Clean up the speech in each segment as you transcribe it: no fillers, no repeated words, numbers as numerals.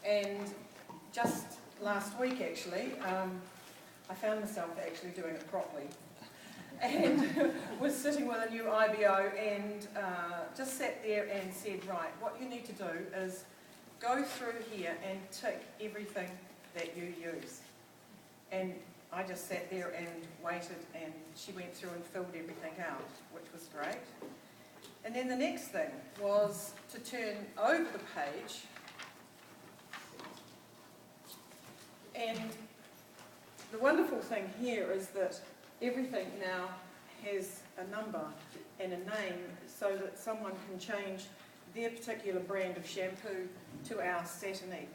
And just last week actually, I found myself actually doing it properly. And was sitting with a new IBO and just sat there and said, right, what you need to do is go through here and tick everything that you use. And I just sat there and waited, and she went through and filled everything out, which was great. And then the next thing was to turn over the page, and the wonderful thing here is that everything now has a number and a name so that someone can change their particular brand of shampoo to our Satinique.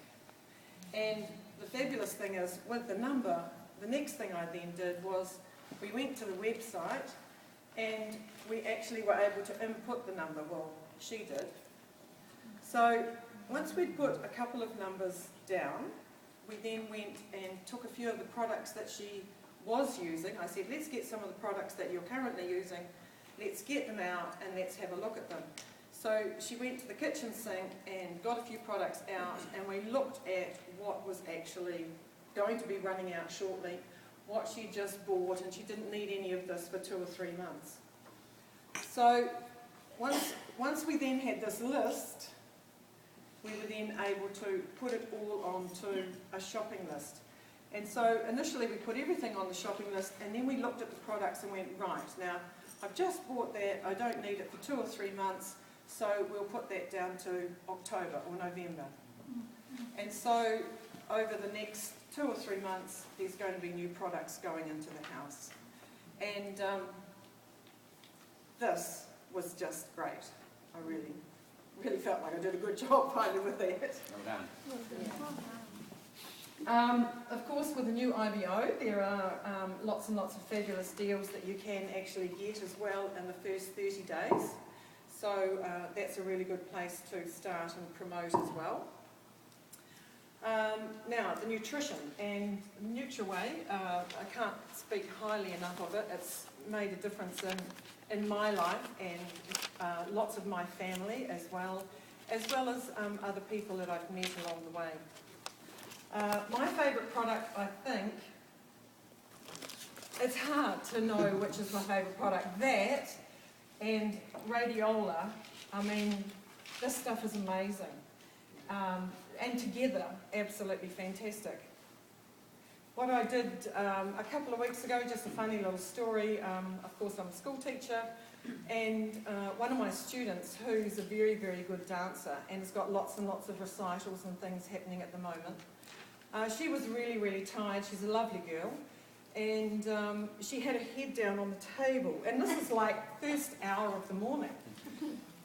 And the fabulous thing is, with the number, the next thing I then did was we went to the website and we actually were able to input the number. Well, she did. So once we'd put a couple of numbers down, we then went and took a few of the products that she was using. I said, let's get some of the products that you're currently using, let's get them out and let's have a look at them. So she went to the kitchen sink and got a few products out, and we looked at what was actually going to be running out shortly, what she just bought, and she didn't need any of this for 2 or 3 months. So once we then had this list, we were then able to put it all onto a shopping list. And so initially we put everything on the shopping list, and then we looked at the products and went, right, now I've just bought that, I don't need it for 2 or 3 months, so we'll put that down to October or November. And so over the next 2 or 3 months, there's going to be new products going into the house. And this was just great. I really felt like I did a good job finally with that. Well done. Of course, with the new IBO, there are lots and lots of fabulous deals that you can actually get as well in the first 30 days. So that's a really good place to start and promote as well. Now, the nutrition and NutriWay, I can't speak highly enough of it. It's made a difference in my life and lots of my family as well as other people that I've met along the way. My favourite product, I think, it's hard to know which is my favourite product. That and Radiola, I mean, this stuff is amazing. And together, absolutely fantastic. What I did a couple of weeks ago, just a funny little story, of course I'm a school teacher, and one of my students who's a very, very good dancer and has got lots and lots of recitals and things happening at the moment, she was really, really tired. She's a lovely girl, and she had her head down on the table, and this is like first hour of the morning.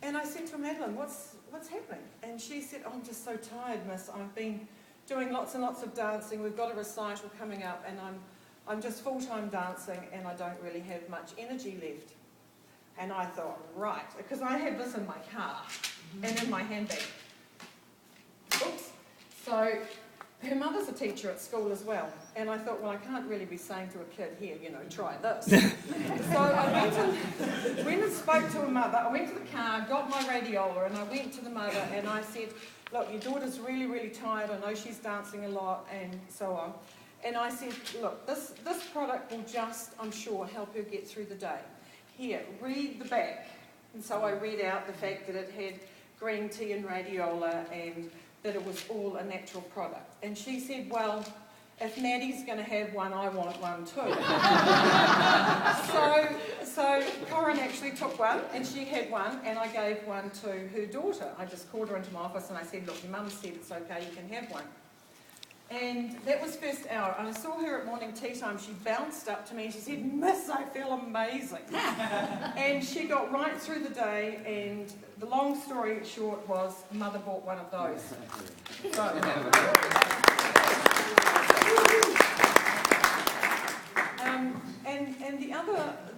And I said to her, Madeline, what's happening? And she said, oh, I'm just so tired, miss. I've been doing lots and lots of dancing. We've got a recital coming up, and I'm just full-time dancing, and I don't really have much energy left. And I thought, right, because I had this in my car and in my handbag. Oops. So her mother's a teacher at school as well, and I thought, well, I can't really be saying to a kid, here, you know, try this. So I went and spoke to her mother. I went to the car, got my radiola, and I went to the mother and I said, look, your daughter's really, really tired. I know she's dancing a lot and so on. And I said, look, this product will just, I'm sure, help her get through the day. Here, read the back. And so I read out the fact that it had green tea and radiola and that it was all a natural product. And she said, well, if Maddie's going to have one, I want one too. So Corinne actually took one, and she had one, and I gave one to her daughter. I just called her into my office and I said, look, your mum said it's okay, you can have one. And that was first hour, and I saw her at morning tea time. She bounced up to me and she said, Miss, I feel amazing. And she got right through the day, and the long story short was, Mother bought one of those. So, and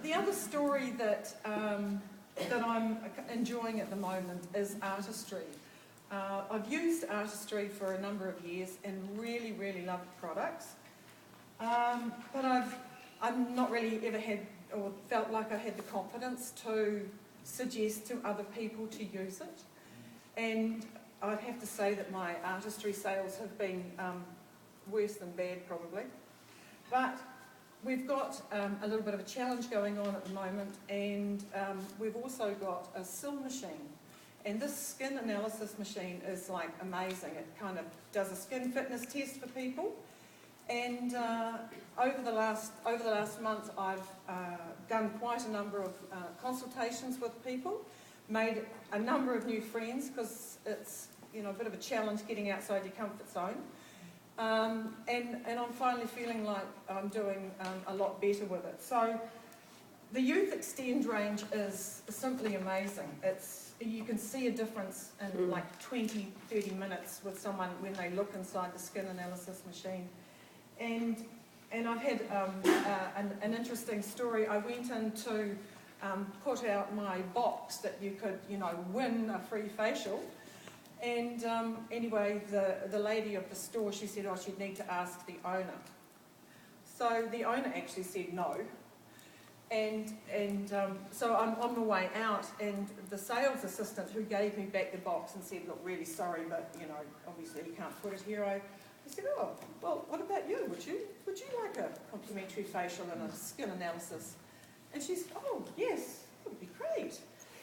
the other story that I'm enjoying at the moment is artistry. I've used artistry for a number of years and really, really love the products. But I've not really ever had or felt like I had the confidence to suggest to other people to use it. And I'd have to say that my artistry sales have been worse than bad, probably. But we've got a little bit of a challenge going on at the moment, and we've also got a SIL machine. And this skin analysis machine is like amazing. It kind of does a skin fitness test for people. And over the last month, I've done quite a number of consultations with people, made a number of new friends, because it's a bit of a challenge getting outside your comfort zone. And I'm finally feeling like I'm doing a lot better with it. So the Youth Extend range is simply amazing. You can see a difference in like 20, 30 minutes with someone when they look inside the skin analysis machine. And I've had an interesting story. I went in to put out my box that you could, win a free facial. And anyway, the lady of the store, she said, oh, she'd need to ask the owner. So the owner actually said no. And so I'm on my way out, and the sales assistant who gave me back the box and said, look, really sorry, but, obviously you can't put it here. I said, oh, well, what about you? Would you like a complimentary facial and a skin analysis? And she said, oh, yes, that would be great.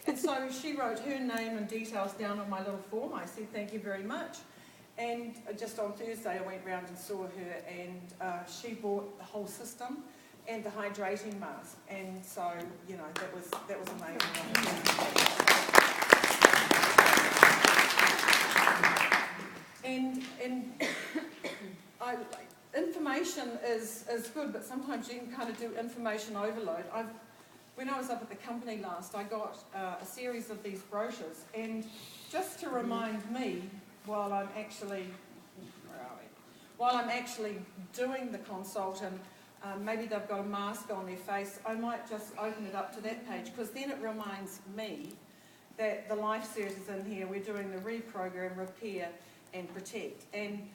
And so she wrote her name and details down on my little form. I said, thank you very much. And just on Thursday, I went round and saw her, and she bought the whole system and the hydrating mask. And so, that was amazing. And information is good, but sometimes you can kind of do information overload. When I was up at the company last, I got a series of these brochures, and just to remind me while I'm actually doing the consult, and maybe they've got a mask on their face, I might just open it up to that page, because then it reminds me that the life cert is in here. We're doing the reprogram, repair and protect, and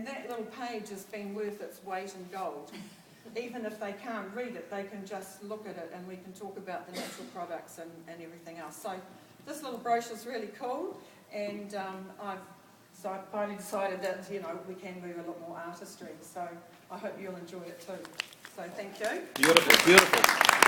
that little page has been worth its weight in gold. Even if they can't read it, they can just look at it, and we can talk about the natural products and everything else. So this little brochure is really cool, and I finally decided that we can move a lot more artistry. So I hope you'll enjoy it too. So thank you. Beautiful, beautiful.